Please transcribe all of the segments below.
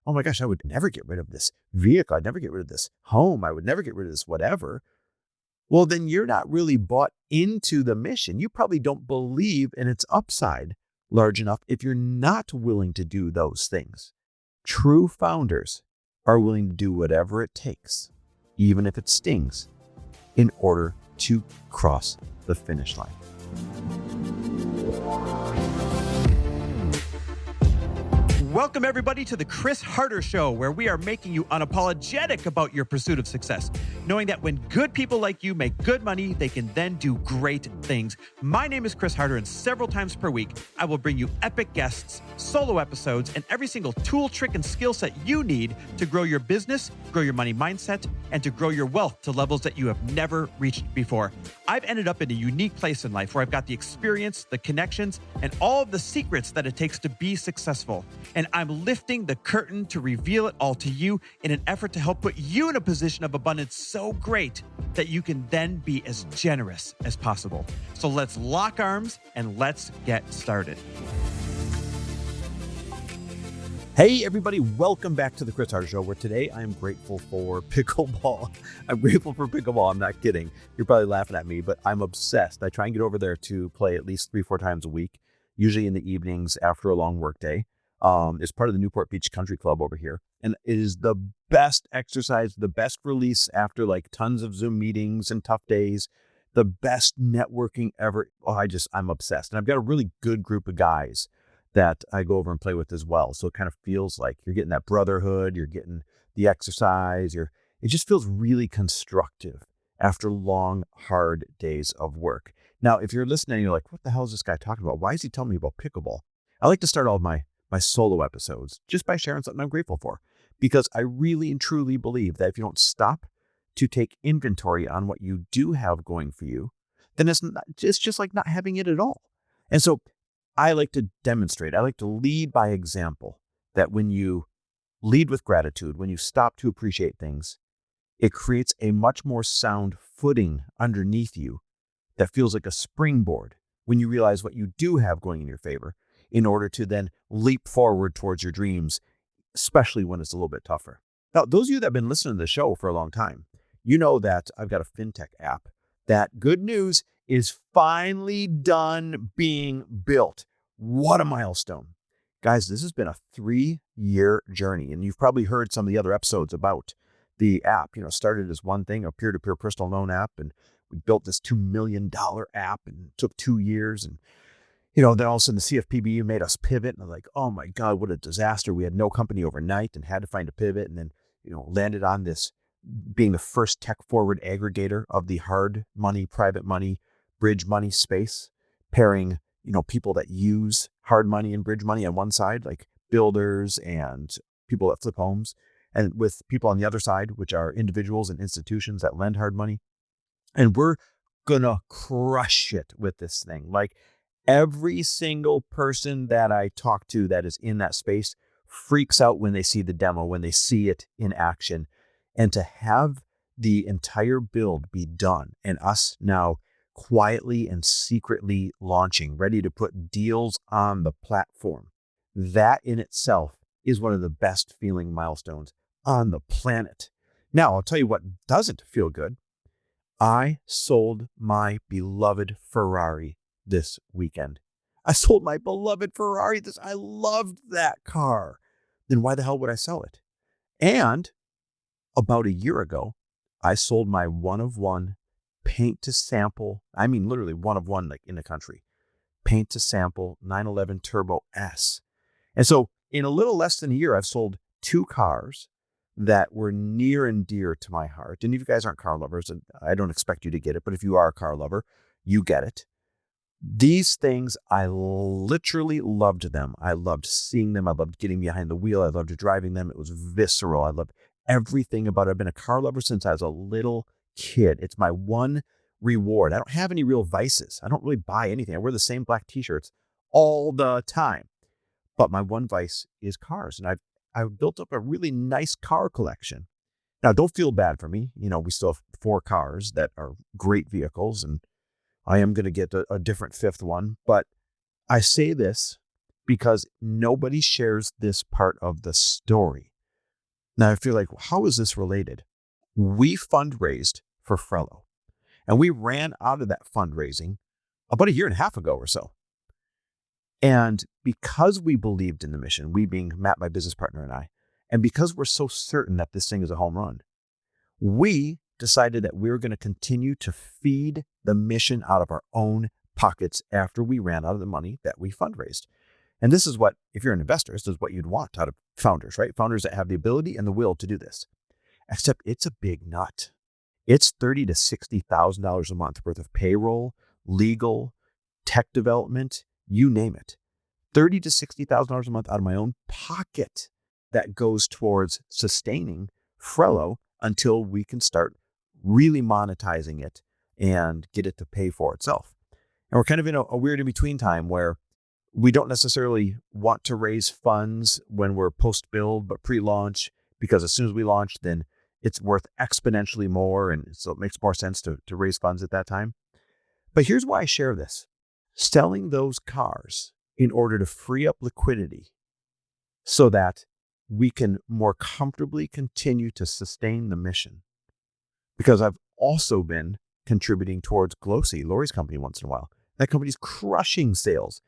oh my gosh, I would never get rid of this vehicle. I'd never get rid of this home. I would never get rid of this whatever. Well, then you're not really bought into the mission. You probably don't believe in its upside large enough if you're not willing to do those things. True founders are willing to do whatever it takes, even if it stings, in order to cross the finish line. Welcome, everybody, to the Chris Harder Show, where we are making you unapologetic about your pursuit of success, knowing that when good people like you make good money, they can then do great things. My name is Chris Harder, and several times per week, I will bring you epic guests, solo episodes, and every single tool, trick, and skill set you need to grow your business, grow your money mindset, and to grow your wealth to levels that you have never reached before. I've ended up in a unique place in life where I've got the experience, the connections, and all of the secrets that it takes to be successful. And I'm lifting the curtain to reveal it all to you in an effort to help put you in a position of abundance so great that you can then be as generous as possible. So let's lock arms and let's get started. Hey, everybody, welcome back to the Chris Harder Show, where today I am grateful for pickleball. I'm grateful for pickleball. I'm not kidding. You're probably laughing at me, but I'm obsessed. I try and get over there to play at least 3-4 times a week, usually in the evenings after a long work day. It's part of the Newport Beach Country Club over here. And it is the best exercise, the best release after like tons of Zoom meetings and tough days, the best networking ever. I'm obsessed. And I've got a really good group of guys that I go over and play with as well. So it kind of feels like you're getting that brotherhood, you're getting the exercise, it just feels really constructive after long, hard days of work. Now, if you're listening and you're like, what the hell is this guy talking about? Why is he telling me about pickleball? I like to start all of my solo episodes just by sharing something I'm grateful for, because I really and truly believe that if you don't stop to take inventory on what you do have going for you, then it's just like not having it at all. And so I like to demonstrate, I like to lead by example, that when you lead with gratitude, when you stop to appreciate things, it creates a much more sound footing underneath you that feels like a springboard when you realize what you do have going in your favor, in order to then leap forward towards your dreams, especially when it's a little bit tougher. Now, those of you that have been listening to the show for a long time, you know that I've got a fintech app that, good news, is finally done being built. What a milestone. Guys, this has been a 3-year journey, and you've probably heard some of the other episodes about the app. Started as one thing, a peer-to-peer personal loan app, and we built this $2 million app, and it took 2 years. And then all of a sudden the CFPB made us pivot, and I'm like, oh my God, what a disaster. We had no company overnight and had to find a pivot, and then, landed on this being the first tech forward aggregator of the hard money, private money, bridge money space, pairing, people that use hard money and bridge money on one side, like builders and people that flip homes, and with people on the other side, which are individuals and institutions that lend hard money. And we're gonna crush it with this thing. Like, every single person that I talk to that is in that space freaks out when they see the demo, when they see it in action. And to have the entire build be done and us now quietly and secretly launching, ready to put deals on the platform, that in itself is one of the best feeling milestones on the planet. Now, I'll tell you what doesn't feel good. I sold my beloved Ferrari this weekend. I sold my beloved Ferrari. I loved that car. Then why the hell would I sell it? And about a year ago, I sold my one of one paint to sample. I mean, literally one of one, like in the country, paint to sample 911 Turbo S. And so in a little less than a year, I've sold 2 cars that were near and dear to my heart. And if you guys aren't car lovers, and I don't expect you to get it, but if you are a car lover, you get it. These things, I literally loved them. I loved seeing them. I loved getting behind the wheel. I loved driving them. It was visceral. I loved everything about it. I've been a car lover since I was a little kid. It's my one reward. I don't have any real vices. I don't really buy anything. I wear the same black t-shirts all the time. But my one vice is cars. And I've built up a really nice car collection. Now, don't feel bad for me. We still have 4 cars that are great vehicles, and I am going to get a different 5th one. But I say this because nobody shares this part of the story. Now I feel like, how is this related? We fundraised for Frello, and we ran out of that fundraising about a year and a half ago or so. And because we believed in the mission, we being Matt, my business partner, and I, and because we're so certain that this thing is a home run, we decided that we were going to continue to feed the mission out of our own pockets after we ran out of the money that we fundraised. And this is what, if you're an investor, this is what you'd want out of founders, right? Founders that have the ability and the will to do this. Except it's a big nut. It's $30,000 to $60,000 a month worth of payroll, legal, tech development, you name it. $30,000 to $60,000 a month out of my own pocket that goes towards sustaining Frello until we can start really monetizing it and get it to pay for itself. And we're kind of in a weird in-between time where we don't necessarily want to raise funds when we're post-build, but pre-launch, because as soon as we launch, then it's worth exponentially more. And so it makes more sense to raise funds at that time. But here's why I share this. Selling those cars in order to free up liquidity so that we can more comfortably continue to sustain the mission. Because I've also been contributing towards Glossy, Lori's company, once in a while. That company's crushing sales.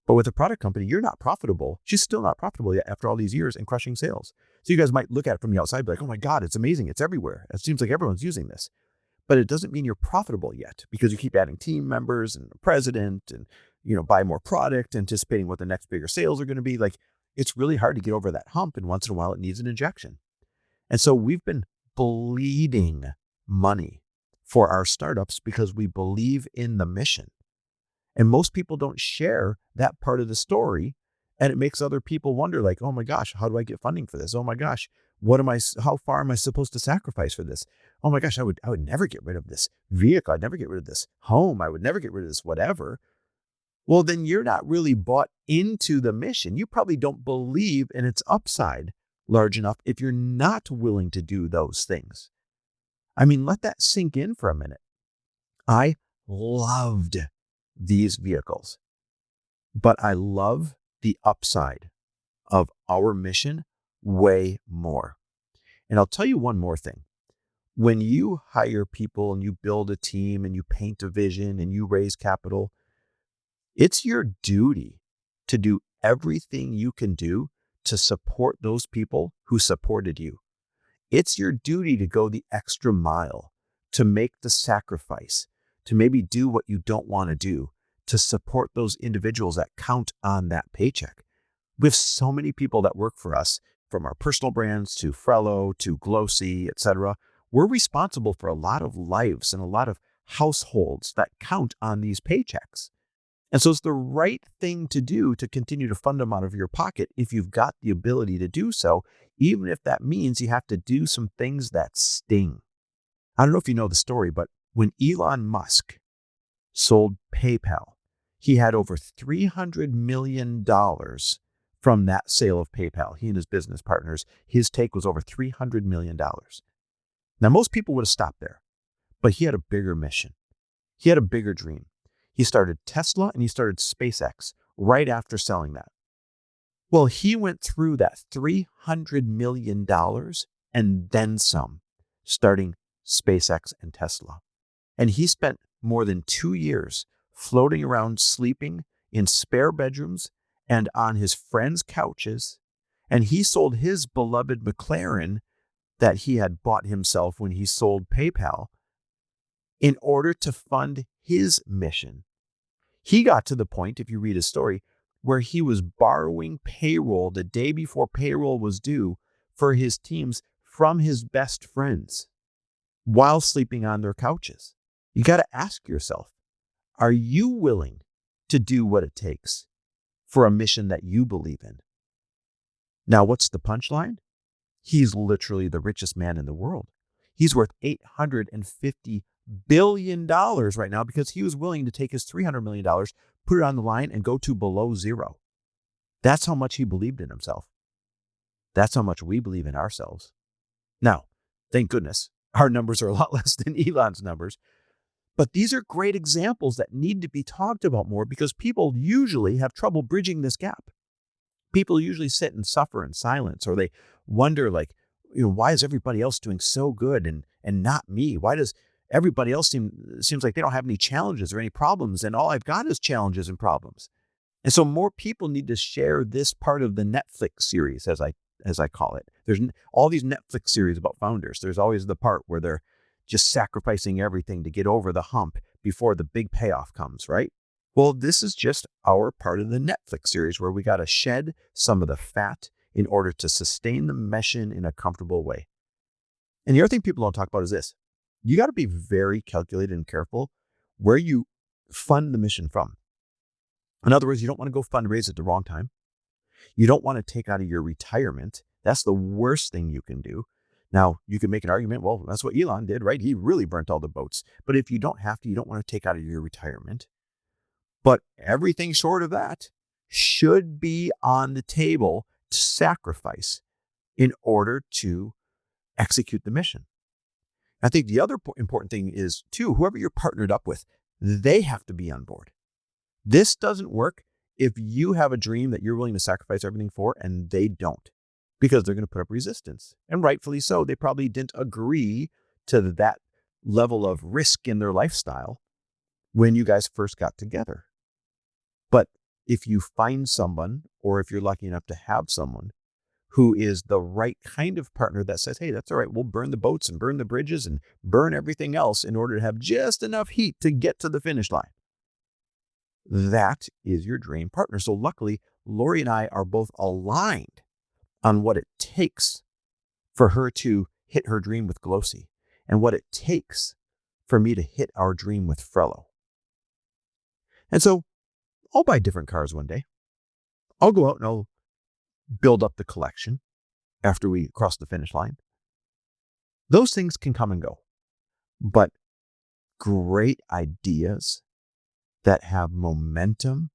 But with a product company, you're not profitable. She's still not profitable yet after all these years and crushing sales. So you guys might look at it from the outside and be like, oh my God, it's amazing. It's everywhere. It seems like everyone's using this. But it doesn't mean you're profitable yet because you keep adding team members and a president and, buy more product, anticipating what the next bigger sales are going to be. Like, it's really hard to get over that hump. And once in a while, it needs an injection. And so we've been bleeding money for our startups because we believe in the mission. And most people don't share that part of the story. And it makes other people wonder, like, oh my gosh, how do I get funding for this? Oh my gosh, how far am I supposed to sacrifice for this? Oh my gosh, I would never get rid of this vehicle. I'd never get rid of this home. I would never get rid of this whatever. Well, then you're not really bought into the mission. You probably don't believe in its upside large enough if you're not willing to do those things. I mean, let that sink in for a minute. I loved these vehicles, but I love the upside of our mission way more. And I'll tell you one more thing. When you hire people and you build a team and you paint a vision and you raise capital, it's your duty to do everything you can do to support those people who supported you. It's your duty to go the extra mile, to make the sacrifice, to maybe do what you don't want to do, to support those individuals that count on that paycheck. We have so many people that work for us, from our personal brands to Frello to Glossy, etc. We're responsible for a lot of lives and a lot of households that count on these paychecks. And so it's the right thing to do to continue to fund them out of your pocket if you've got the ability to do so, even if that means you have to do some things that sting. I don't know if you know the story, but when Elon Musk sold PayPal, he had over $300 million from that sale of PayPal. He and his business partners, his take was over $300 million. Now, most people would have stopped there, but he had a bigger mission. He had a bigger dream. He started Tesla and he started SpaceX right after selling that. Well, he went through that $300 million and then some, starting SpaceX and Tesla. And he spent more than 2 years floating around, sleeping in spare bedrooms and on his friends' couches. And he sold his beloved McLaren that he had bought himself when he sold PayPal in order to fund his mission. He got to the point, if you read his story, where he was borrowing payroll the day before payroll was due for his teams from his best friends while sleeping on their couches. You got to ask yourself, are you willing to do what it takes for a mission that you believe in? Now, what's the punchline? He's literally the richest man in the world. He's worth $850 billion right now because he was willing to take his $300 million, put it on the line, and go to below zero. That's how much he believed in himself. That's how much we believe in ourselves. Now, thank goodness, our numbers are a lot less than Elon's numbers. But these are great examples that need to be talked about more because people usually have trouble bridging this gap. People usually sit and suffer in silence, or they wonder, like, why is everybody else doing so good and not me? Why does everybody else seems like they don't have any challenges or any problems, and all I've got is challenges and problems? And so more people need to share this part of the Netflix series, as I call it. There's all these Netflix series about founders. There's always the part where they're just sacrificing everything to get over the hump before the big payoff comes, right? Well, this is just our part of the Netflix series where we got to shed some of the fat in order to sustain the mission in a comfortable way. And the other thing people don't talk about is this. You got to be very calculated and careful where you fund the mission from. In other words, you don't want to go fundraise at the wrong time. You don't want to take out of your retirement. That's the worst thing you can do. Now, you can make an argument, well, that's what Elon did, right? He really burnt all the boats. But if you don't have to, you don't want to take out of your retirement. But everything short of that should be on the table to sacrifice in order to execute the mission. I think the other important thing is, too, whoever you're partnered up with, they have to be on board. This doesn't work if you have a dream that you're willing to sacrifice everything for and they don't, because they're going to put up resistance. And rightfully so. They probably didn't agree to that level of risk in their lifestyle when you guys first got together. But if you find someone, or if you're lucky enough to have someone who is the right kind of partner that says, hey, that's all right, we'll burn the boats and burn the bridges and burn everything else in order to have just enough heat to get to the finish line. That is your dream partner. So luckily, Lori and I are both aligned on what it takes for her to hit her dream with Glossy and what it takes for me to hit our dream with Frello. And so I'll buy different cars one day. I'll go out and I'll build up the collection after we cross the finish line. Those things can come and go, but great ideas that have momentum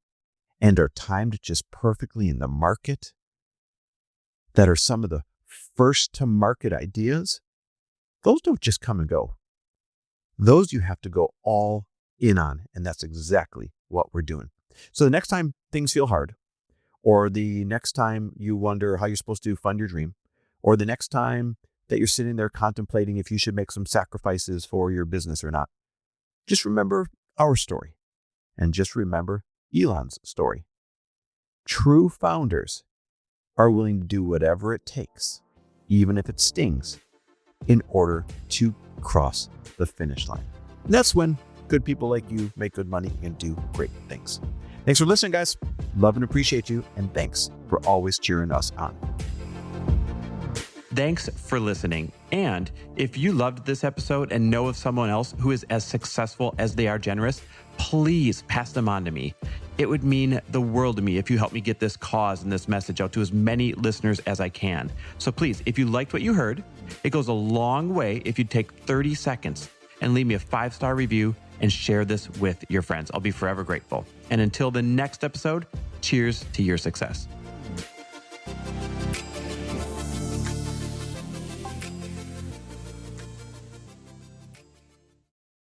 and are timed just perfectly in the market, that are some of the first to market ideas, those don't just come and go. Those you have to go all in on, and that's exactly what we're doing. So the next time things feel hard, or the next time you wonder how you're supposed to fund your dream, or the next time that you're sitting there contemplating if you should make some sacrifices for your business or not, just remember our story. And just remember Elon's story. True founders are willing to do whatever it takes, even if it stings, in order to cross the finish line. And that's when good people like you make good money and do great things. Thanks for listening, guys. Love and appreciate you. And thanks for always cheering us on. Thanks for listening. And if you loved this episode and know of someone else who is as successful as they are generous, please pass them on to me. It would mean the world to me if you help me get this cause and this message out to as many listeners as I can. So please, if you liked what you heard, it goes a long way if you take 30 seconds and leave me a 5-star review and share this with your friends. I'll be forever grateful. And until the next episode, cheers to your success.